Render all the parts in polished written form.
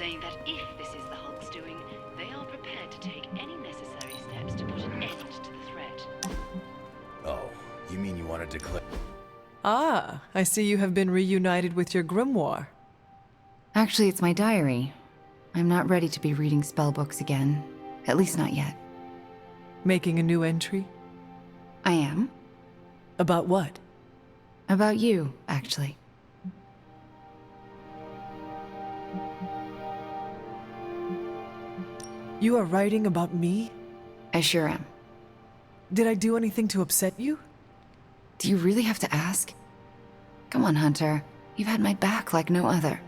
saying that if this is the Hulk's doing, they are prepared to take any necessary steps to put an end to the threat. Oh, you mean you want to declare... Ah, I see you have been reunited with your grimoire. Actually, it's my diary. I'm not ready to be reading spellbooks again. At least not yet. Making a new entry? I am. About what? About you, actually. You are writing about me? I sure am. Did I do anything to upset you? Do you really have to ask? Come on, Hunter. You've had my back like no other.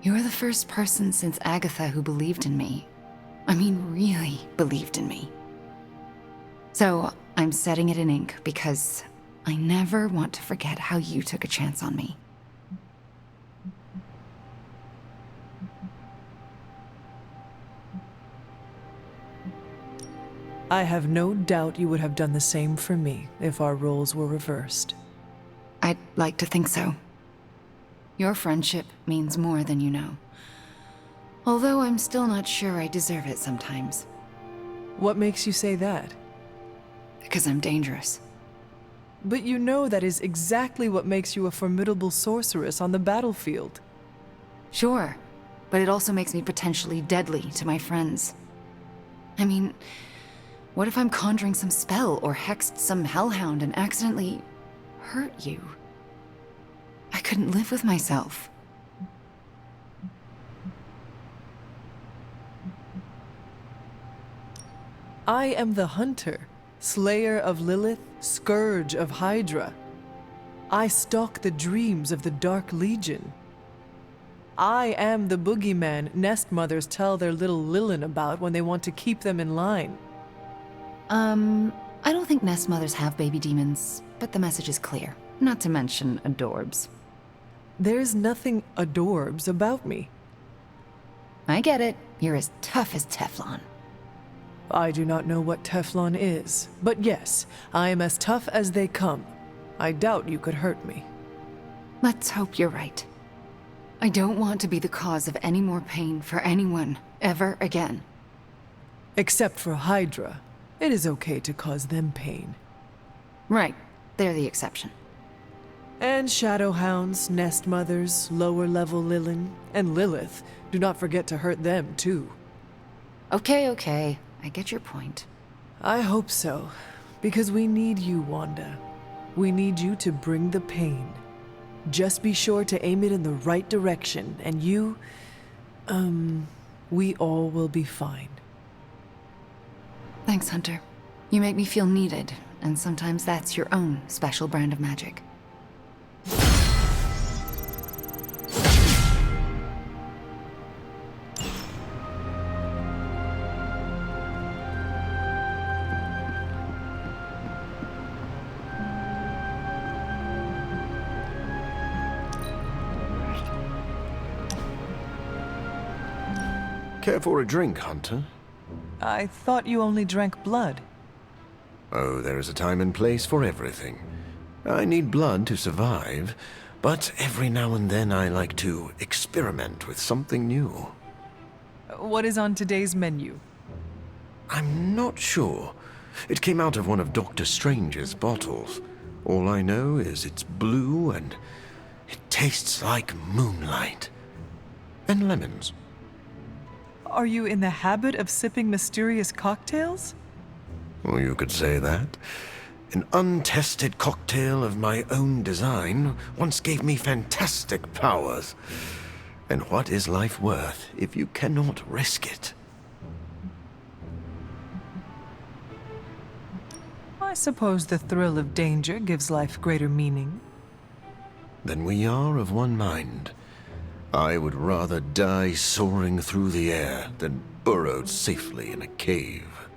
You were the first person since Agatha who believed in me. I mean, really believed in me. So, I'm setting it in ink because I never want to forget how you took a chance on me. I have no doubt you would have done the same for me if our roles were reversed. I'd like to think so. Your friendship means more than you know. Although I'm still not sure I deserve it sometimes. What makes you say that? Because I'm dangerous. But you know that is exactly what makes you a formidable sorceress on the battlefield. Sure, but it also makes me potentially deadly to my friends. I mean, what if I'm conjuring some spell or hexed some hellhound and accidentally hurt you? I couldn't live with myself. I am the Hunter, slayer of Lilith, scourge of Hydra. I stalk the dreams of the Dark Legion. I am the boogeyman nest mothers tell their little Lilin about when they want to keep them in line. I don't think nest mothers have baby demons, but the message is clear. Not to mention adorbs. There's nothing adorbs about me. I get it. You're as tough as Teflon. I do not know what Teflon is, but yes, I am as tough as they come. I doubt you could hurt me. Let's hope you're right. I don't want to be the cause of any more pain for anyone, ever again. Except for Hydra. It is okay to cause them pain. Right. They're the exception. And Shadowhounds, Nest Mothers, lower-level Lilin, and Lilith. Do not forget to hurt them, too. Okay. I get your point. I hope so. Because we need you, Wanda. We need you to bring the pain. Just be sure to aim it in the right direction, and you... we all will be fine. Thanks, Hunter. You make me feel needed, and sometimes that's your own special brand of magic. Care for a drink, Hunter? I thought you only drank blood. Oh, there is a time and place for everything. I need blood to survive, but every now and then I like to experiment with something new. What is on today's menu? I'm not sure. It came out of one of Dr. Strange's bottles. All I know is it's blue and it tastes like moonlight. And lemons. Are you in the habit of sipping mysterious cocktails? Well, you could say that. An untested cocktail of my own design once gave me fantastic powers. And what is life worth if you cannot risk it? I suppose the thrill of danger gives life greater meaning. Then we are of one mind. I would rather die soaring through the air than burrowed safely in a cave.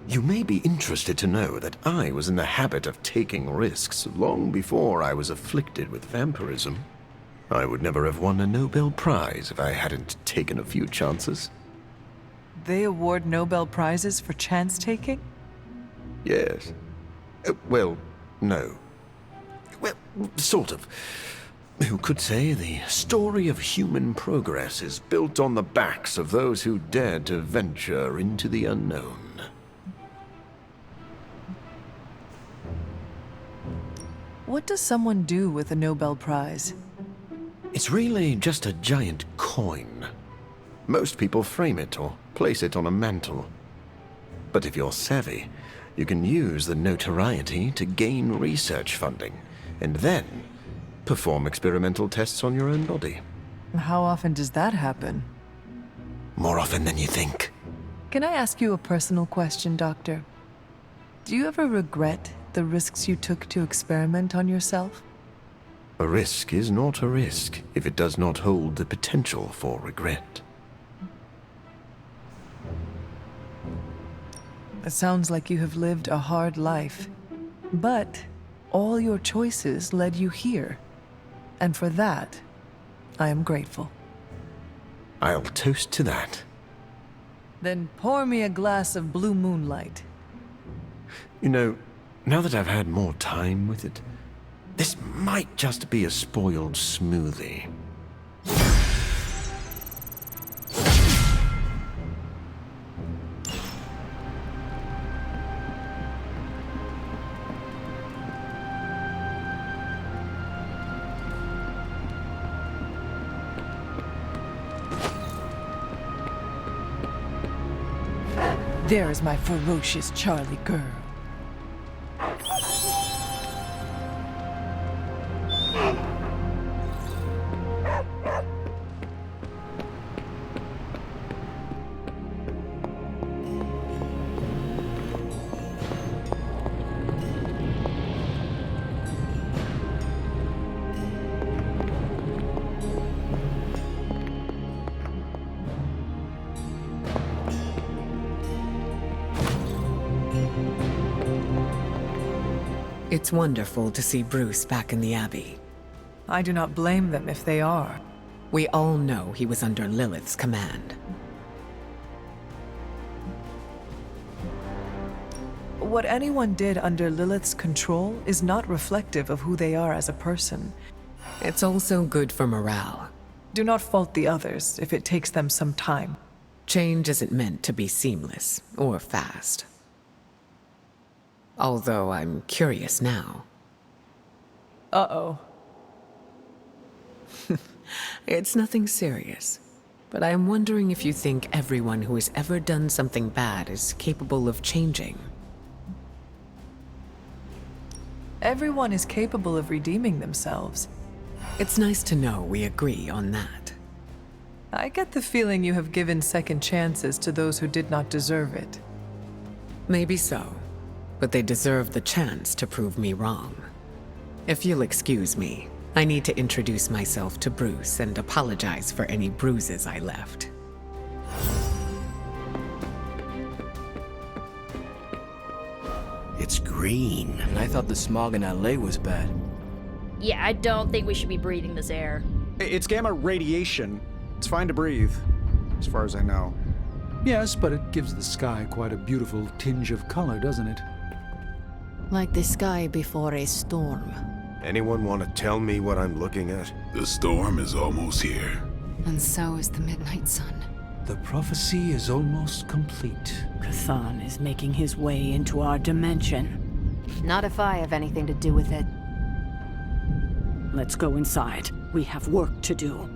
You may be interested to know that I was in the habit of taking risks long before I was afflicted with vampirism. I would never have won a Nobel Prize if I hadn't taken a few chances. They award Nobel Prizes for chance-taking? Yes. Well, no. Well, sort of. Who could say the story of human progress is built on the backs of those who dared to venture into the unknown? What does someone do with a Nobel Prize? It's really just a giant coin. Most people frame it or place it on a mantle. But if you're savvy, you can use the notoriety to gain research funding, and then perform experimental tests on your own body. How often does that happen? More often than you think. Can I ask you a personal question, Doctor? Do you ever regret the risks you took to experiment on yourself? A risk is not a risk if it does not hold the potential for regret. It sounds like you have lived a hard life, but all your choices led you here. And for that, I am grateful. I'll toast to that. Then pour me a glass of blue moonlight. You know, now that I've had more time with it, this might just be a spoiled smoothie. There is my ferocious Charlie girl. It's wonderful to see Bruce back in the Abbey. I do not blame them if they are. We all know he was under Lilith's command. What anyone did under Lilith's control is not reflective of who they are as a person. It's also good for morale. Do not fault the others if it takes them some time. Change isn't meant to be seamless or fast. Although I'm curious now. Uh-oh. It's nothing serious, but I am wondering if you think everyone who has ever done something bad is capable of changing. Everyone is capable of redeeming themselves. It's nice to know we agree on that. I get the feeling you have given second chances to those who did not deserve it. Maybe so, but they deserve the chance to prove me wrong. If you'll excuse me, I need to introduce myself to Bruce and apologize for any bruises I left. It's green. And I thought the smog in LA was bad. Yeah, I don't think we should be breathing this air. It's gamma radiation. It's fine to breathe, as far as I know. Yes, but it gives the sky quite a beautiful tinge of color, doesn't it? Like the sky before a storm. Anyone want to tell me what I'm looking at? The storm is almost here. And so is the midnight sun. The prophecy is almost complete. Kathan is making his way into our dimension. Not if I have anything to do with it. Let's go inside. We have work to do.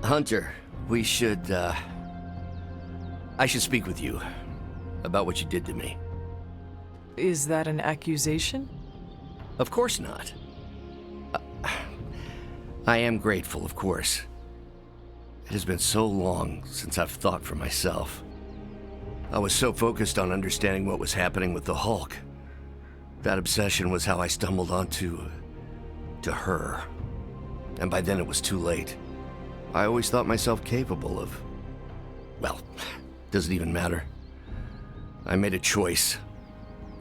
Hunter, we should, I should speak with you about what you did to me. Is that an accusation? Of course not. I am grateful, of course. It has been so long since I've thought for myself. I was so focused on understanding what was happening with the Hulk. That obsession was how I stumbled onto her. And by then it was too late. I always thought myself capable of... well, doesn't even matter. I made a choice,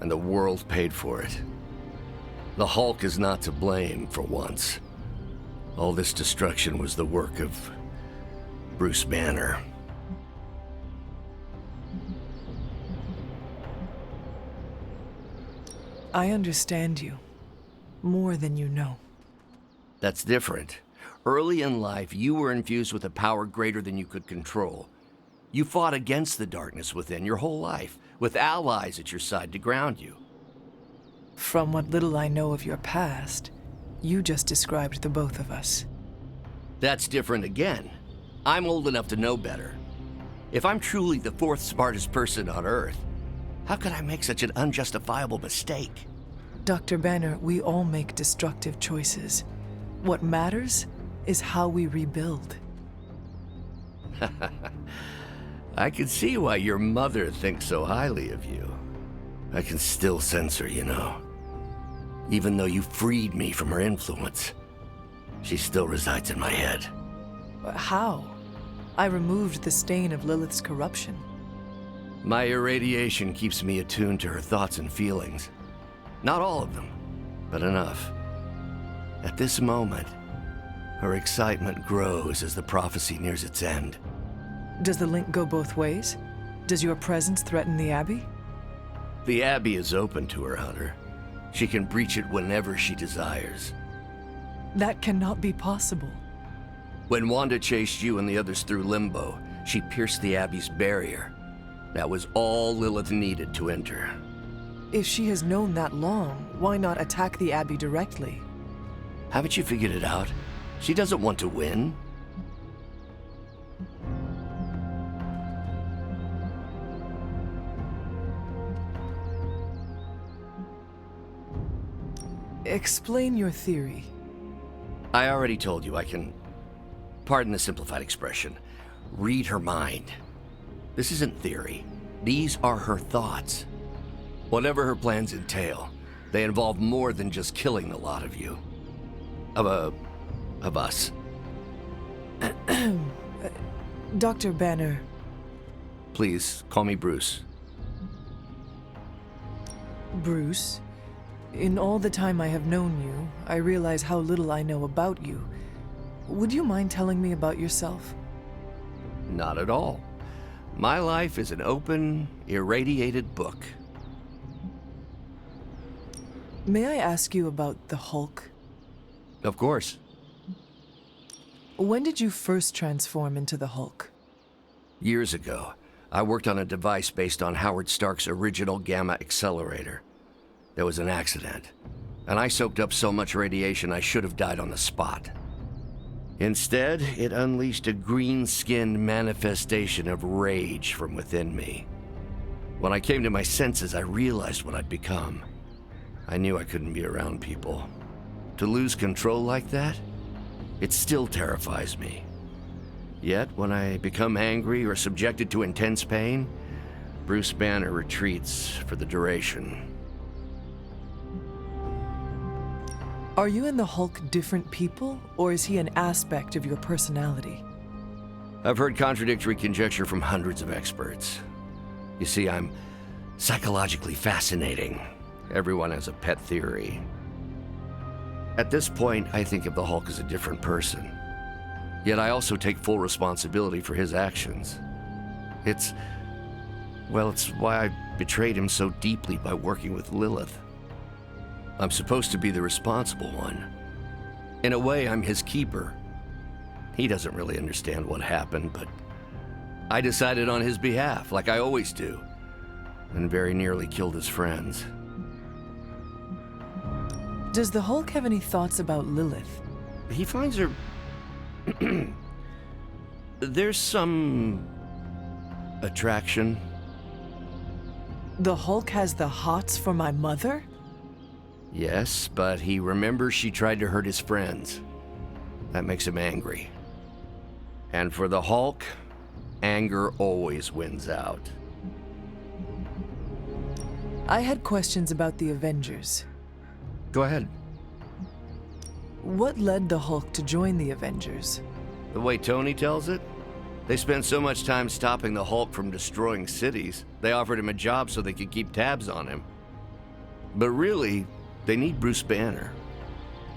and the world paid for it. The Hulk is not to blame for once. All this destruction was the work of Bruce Banner. I understand you. More than you know. That's different. Early in life, you were infused with a power greater than you could control. You fought against the darkness within your whole life, with allies at your side to ground you. From what little I know of your past, you just described the both of us. That's different again. I'm old enough to know better. If I'm truly the fourth smartest person on Earth, how could I make such an unjustifiable mistake? Dr. Banner, we all make destructive choices. What matters is how we rebuild. I can see why your mother thinks so highly of you. I can still sense her, you know. Even though you freed me from her influence, she still resides in my head. How? I removed the stain of Lilith's corruption. My irradiation keeps me attuned to her thoughts and feelings. Not all of them, but enough. At this moment, her excitement grows as the prophecy nears its end. Does the link go both ways? Does your presence threaten the Abbey? The Abbey is open to her, Hunter. She can breach it whenever she desires. That cannot be possible. When Wanda chased you and the others through Limbo, she pierced the Abbey's barrier. That was all Lilith needed to enter. If she has known that long, why not attack the Abbey directly? Haven't you figured it out? She doesn't want to win. Explain your theory. I already told you I can, pardon the simplified expression, read her mind. This isn't theory. These are her thoughts. Whatever her plans entail, they involve more than just killing the lot of you. Of us. Dr. Banner. Please, call me Bruce. Bruce, in all the time I have known you, I realize how little I know about you. Would you mind telling me about yourself? Not at all. My life is an open, irradiated book. May I ask you about the Hulk? Of course. When did you first transform into the Hulk? Years ago, I worked on a device based on Howard Stark's original gamma accelerator. There was an accident, and I soaked up so much radiation I should have died on the spot. Instead, it unleashed a green-skinned manifestation of rage from within me. When I came to my senses, I realized what I'd become. I knew I couldn't be around people. To lose control like that, it still terrifies me. Yet, when I become angry or subjected to intense pain, Bruce Banner retreats for the duration. Are you and the Hulk different people, or is he an aspect of your personality? I've heard contradictory conjecture from hundreds of experts. You see, I'm psychologically fascinating. Everyone has a pet theory. At this point, I think of the Hulk as a different person. Yet I also take full responsibility for his actions. It's why I betrayed him so deeply by working with Lilith. I'm supposed to be the responsible one. In a way, I'm his keeper. He doesn't really understand what happened, but I decided on his behalf, like I always do, and very nearly killed his friends. Does the Hulk have any thoughts about Lilith? He finds her... There's some... attraction. The Hulk has the hots for my mother? Yes, but he remembers she tried to hurt his friends. That makes him angry. And for the Hulk, anger always wins out. I had questions about the Avengers. Go ahead. What led the Hulk to join the Avengers? The way Tony tells it, they spent so much time stopping the Hulk from destroying cities, they offered him a job so they could keep tabs on him. But really, they need Bruce Banner.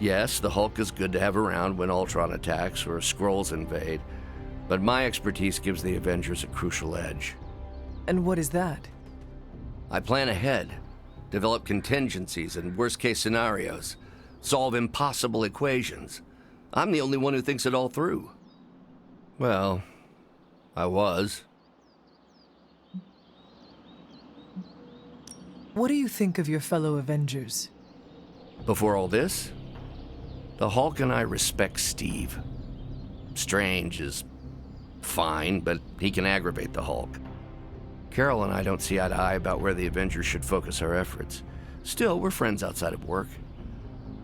Yes, the Hulk is good to have around when Ultron attacks or Skrulls invade, but my expertise gives the Avengers a crucial edge. And what is that? I plan ahead. develop contingencies and worst-case scenarios, solve impossible equations. I'm the only one who thinks it all through. Well, I was. What do you think of your fellow Avengers? Before all this, the Hulk and I respect Steve. Strange is fine, but he can aggravate the Hulk. Carol and I don't see eye to eye about where the Avengers should focus our efforts. Still, we're friends outside of work.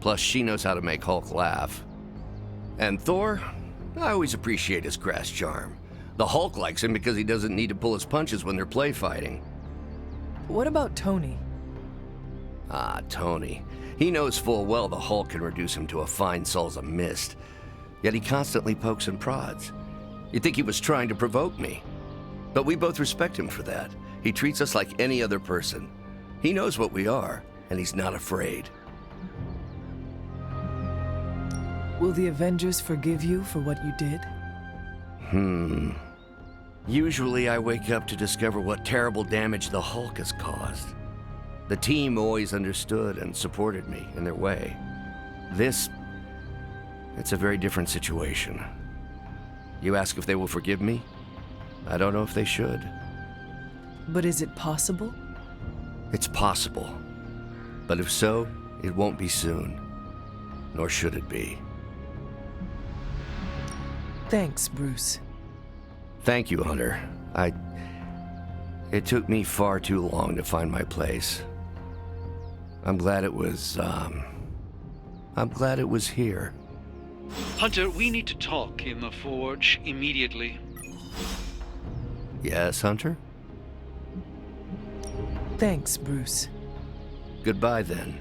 Plus, she knows how to make Hulk laugh. And Thor, I always appreciate his crass charm. The Hulk likes him because he doesn't need to pull his punches when they're play fighting. What about Tony? Ah, Tony. He knows full well the Hulk can reduce him to a fine salsa mist. Yet he constantly pokes and prods. You'd think he was trying to provoke me. But we both respect him for that. He treats us like any other person. He knows what we are, and he's not afraid. Will the Avengers forgive you for what you did? Usually I wake up to discover what terrible damage the Hulk has caused. The team always understood and supported me in their way. It's a very different situation. You ask if they will forgive me? I don't know if they should. But is it possible? It's possible. But if so, it won't be soon. Nor should it be. Thanks, Bruce. Thank you, Hunter. It took me far too long to find my place. I'm glad it was here. Hunter, we need to talk in the Forge immediately. Yes, Hunter? Thanks, Bruce. Goodbye, then.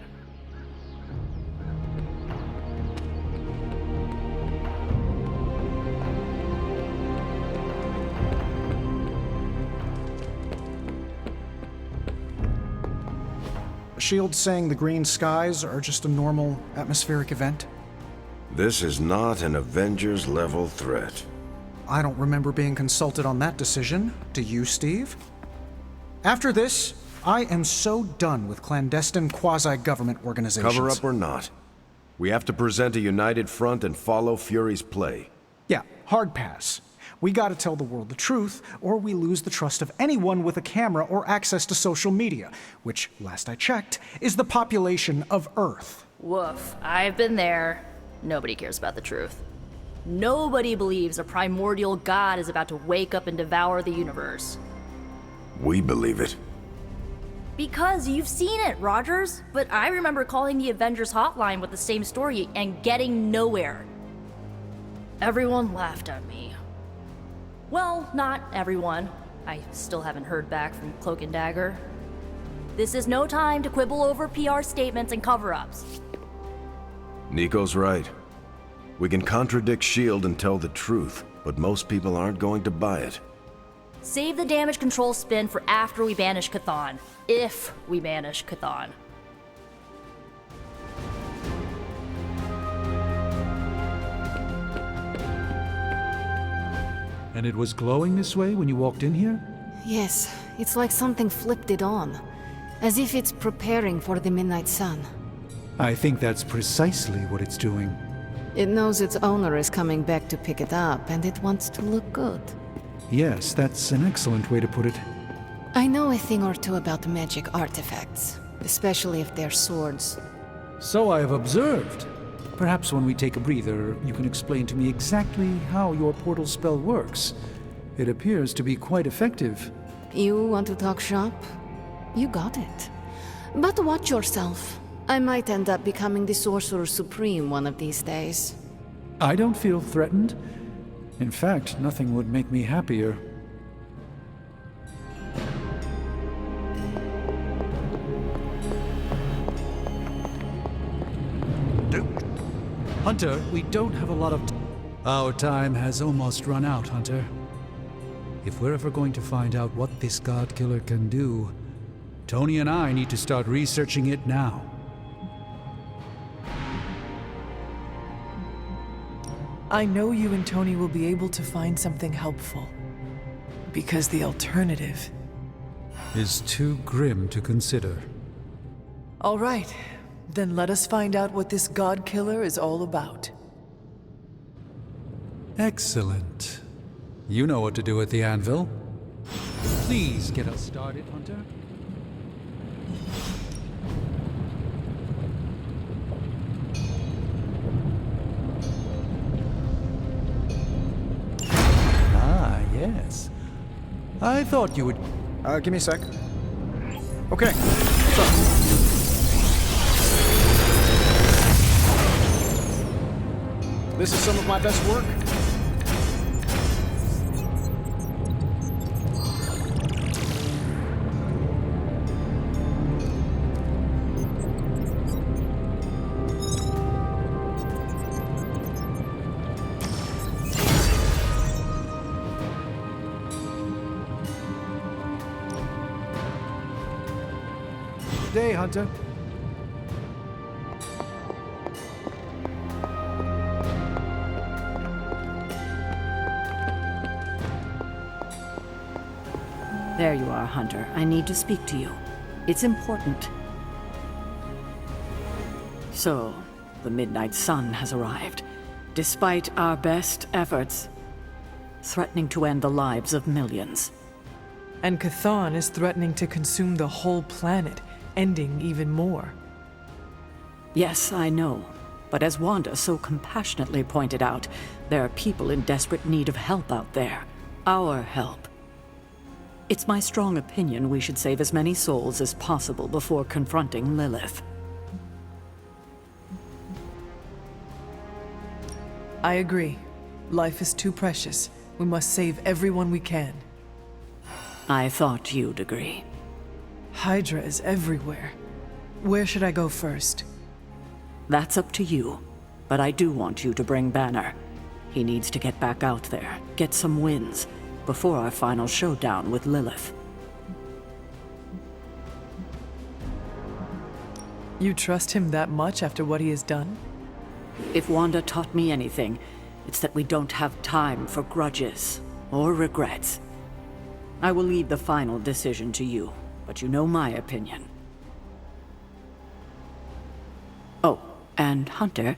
S.H.I.E.L.D. saying the green skies are just a normal atmospheric event? This is not an Avengers-level threat. I don't remember being consulted on that decision. Do you, Steve? After this, I am so done with clandestine quasi-government organizations. Cover up or not, we have to present a united front and follow Fury's play. Yeah, hard pass. We gotta tell the world the truth, or we lose the trust of anyone with a camera or access to social media, which, last I checked, is the population of Earth. Woof. I've been there. Nobody cares about the truth. Nobody believes a primordial god is about to wake up and devour the universe. We believe it. Because you've seen it, Rogers. But I remember calling the Avengers hotline with the same story and getting nowhere. Everyone laughed at me. Well, not everyone. I still haven't heard back from Cloak and Dagger. This is no time to quibble over PR statements and cover-ups. Nico's right. We can contradict S.H.I.E.L.D. and tell the truth, but most people aren't going to buy it. Save the damage control spin for after we banish Chthon. If we banish Chthon. And it was glowing this way when you walked in here? Yes, it's like something flipped it on. As if it's preparing for the midnight sun. I think that's precisely what it's doing. It knows its owner is coming back to pick it up, and it wants to look good. Yes, that's an excellent way to put it. I know a thing or two about magic artifacts, especially if they're swords. So I have observed. Perhaps when we take a breather, you can explain to me exactly how your portal spell works. It appears to be quite effective. You want to talk shop? You got it. But watch yourself. I might end up becoming the Sorcerer Supreme one of these days. I don't feel threatened. In fact, nothing would make me happier. Hunter, we don't have a lot of Our time has almost run out, Hunter. If we're ever going to find out what this God Killer can do, Tony and I need to start researching it now. I know you and Tony will be able to find something helpful. Because the alternative is too grim to consider. All right, then let us find out what this god killer is all about. Excellent. You know what to do at the anvil. Please get us started, Hunter. Ah, yes. I thought you would... Give me a sec. Okay, so... This is some of my best work. Good day, Hunter. There you are, Hunter. I need to speak to you. It's important. So, the Midnight Sun has arrived. Despite our best efforts, threatening to end the lives of millions. And Chthon is threatening to consume the whole planet, ending even more. Yes, I know. But as Wanda so compassionately pointed out, there are people in desperate need of help out there. Our help. It's my strong opinion we should save as many souls as possible before confronting Lilith. I agree. Life is too precious. We must save everyone we can. I thought you'd agree. Hydra is everywhere. Where should I go first? That's up to you. But I do want you to bring Banner. He needs to get back out there, get some wins, before our final showdown with Lilith. You trust him that much after what he has done? If Wanda taught me anything, it's that we don't have time for grudges or regrets. I will leave the final decision to you, but you know my opinion. Oh, and Hunter,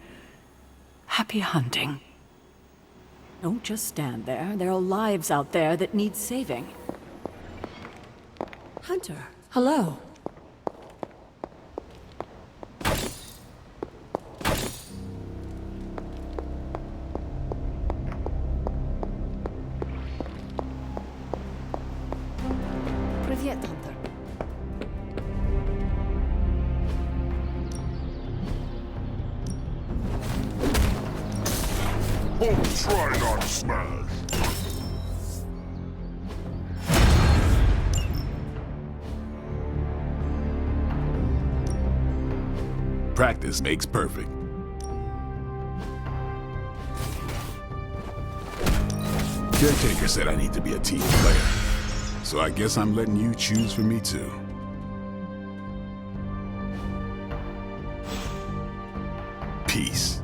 happy hunting. Don't just stand there. There are lives out there that need saving. Hunter. Hello. Привет, Hunter. Try not to smash. Practice makes perfect. Caretaker said I need to be a team player, so I guess I'm letting you choose for me too. Peace.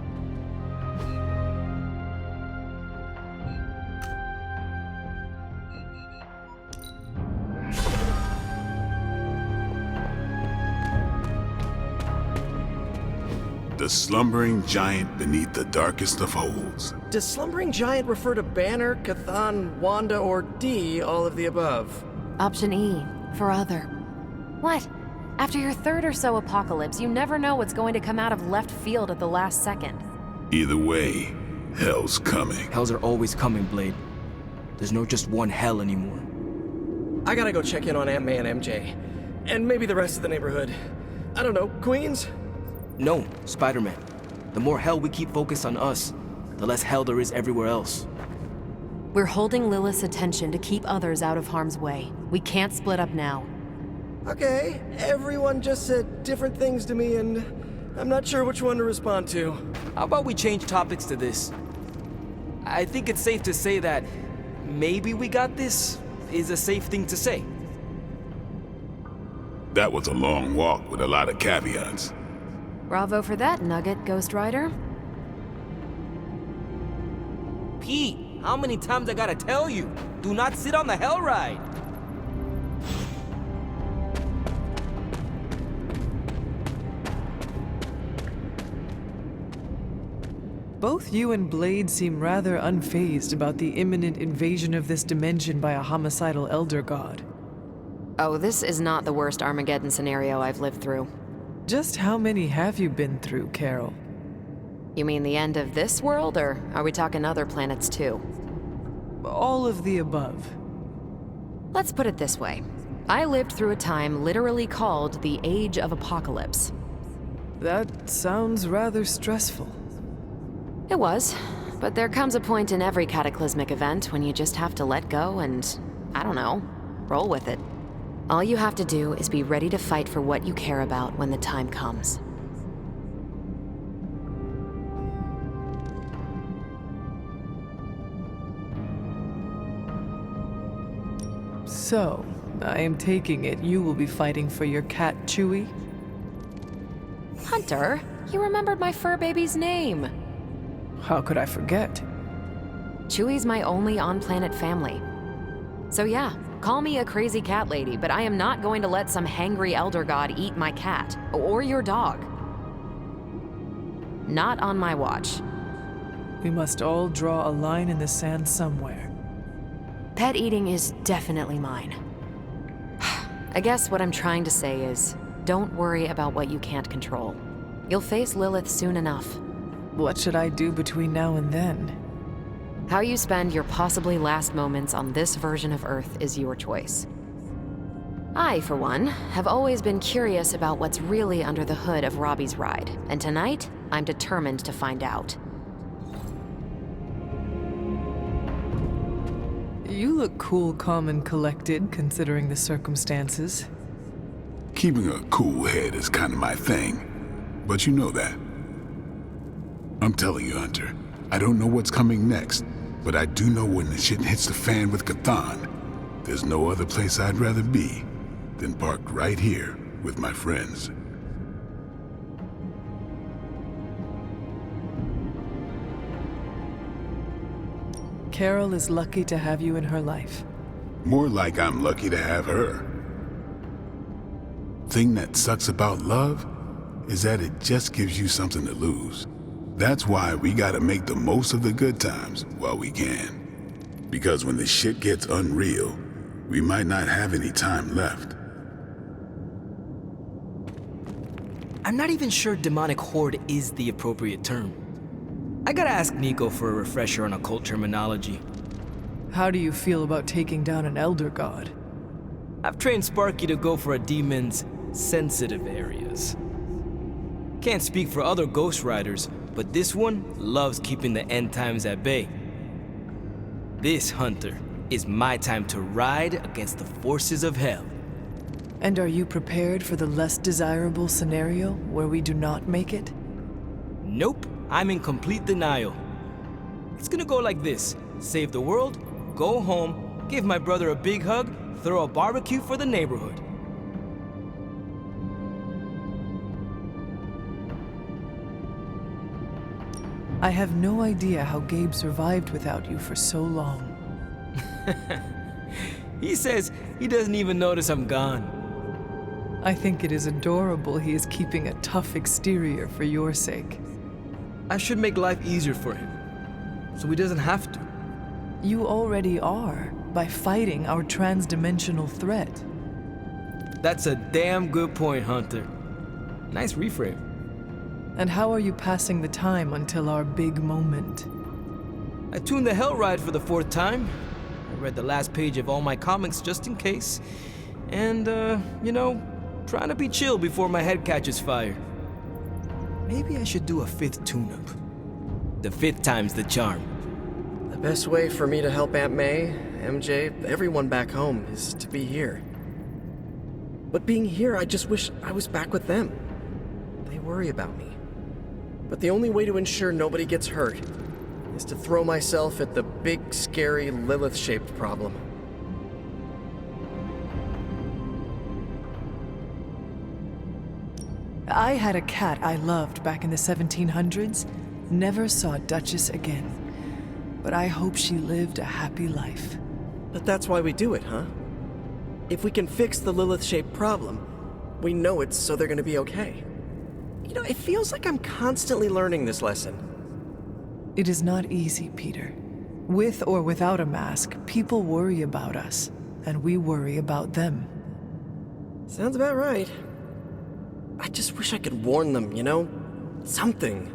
The slumbering giant beneath the darkest of holes. Does slumbering giant refer to Banner, Chthon, Wanda, or D, all of the above? Option E, for other. What? After your third or so apocalypse, you never know what's going to come out of left field at the last second. Either way, hell's coming. Hells are always coming, Blade. There's no just one hell anymore. I gotta go check in on Aunt May and MJ. And maybe the rest of the neighborhood. I don't know, Queens? No, Spider-Man. The more hell we keep focused on us, the less hell there is everywhere else. We're holding Lilith's attention to keep others out of harm's way. We can't split up now. Okay, everyone just said different things to me and I'm not sure which one to respond to. How about we change topics to this? I think it's safe to say that maybe we got this is a safe thing to say. That was a long walk with a lot of caveats. Bravo for that nugget, Ghost Rider. Pete, how many times I gotta tell you? Do not sit on the hell ride. Both you and Blade seem rather unfazed about the imminent invasion of this dimension by a homicidal elder god. Oh, this is not the worst Armageddon scenario I've lived through. Just how many have you been through, Carol? You mean the end of this world, or are we talking other planets too? All of the above. Let's put it this way. I lived through a time literally called the Age of Apocalypse. That sounds rather stressful. It was, but there comes a point in every cataclysmic event when you just have to let go and, I don't know, roll with it. All you have to do is be ready to fight for what you care about when the time comes. So, I am taking it you will be fighting for your cat, Chewie? Hunter, you remembered my fur baby's name. How could I forget? Chewie's my only on-planet family. So yeah, call me a crazy cat lady, but I am not going to let some hangry elder god eat my cat, or your dog. Not on my watch. We must all draw a line in the sand somewhere. Pet eating is definitely mine. I guess what I'm trying to say is, don't worry about what you can't control. You'll face Lilith soon enough. What should I do between now and then? How you spend your possibly last moments on this version of Earth is your choice. I, for one, have always been curious about what's really under the hood of Robbie's ride, and tonight, I'm determined to find out. You look cool, calm, and collected, considering the circumstances. Keeping a cool head is kind of my thing, but you know that. I'm telling you, Hunter, I don't know what's coming next, but I do know when the shit hits the fan with Cthon, there's no other place I'd rather be than parked right here with my friends. Carol is lucky to have you in her life. More like I'm lucky to have her. Thing that sucks about love is that it just gives you something to lose. That's why we gotta make the most of the good times while we can. Because when the shit gets unreal, we might not have any time left. I'm not even sure demonic horde is the appropriate term. I gotta ask Nico for a refresher on occult terminology. How do you feel about taking down an elder god? I've trained Sparky to go for a demon's sensitive areas. Can't speak for other Ghost Riders, but this one loves keeping the end times at bay. This, Hunter, is my time to ride against the forces of hell. And are you prepared for the less desirable scenario where we do not make it? Nope, I'm in complete denial. It's gonna go like this: save the world, go home, give my brother a big hug, throw a barbecue for the neighborhood. I have no idea how Gabe survived without you for so long. He says he doesn't even notice I'm gone. I think it is adorable he is keeping a tough exterior for your sake. I should make life easier for him, so he doesn't have to. You already are, by fighting our transdimensional threat. That's a damn good point, Hunter. Nice reframe. And how are you passing the time until our big moment? I tuned the Hell Ride for the 4th time. I read the last page of all my comics just in case. And, you know, trying to be chill before my head catches fire. Maybe I should do a 5th tune-up. The 5th time's the charm. The best way for me to help Aunt May, MJ, everyone back home is to be here. But being here, I just wish I was back with them. They worry about me. But the only way to ensure nobody gets hurt is to throw myself at the big, scary, Lilith-shaped problem. I had a cat I loved back in the 1700s. Never saw Duchess again. But I hope she lived a happy life. But that's why we do it, huh? If we can fix the Lilith-shaped problem, we know it's so they're gonna be okay. You know, it feels like I'm constantly learning this lesson. It is not easy, Peter. With or without a mask, people worry about us, and we worry about them. Sounds about right. I just wish I could warn them, you know? Something.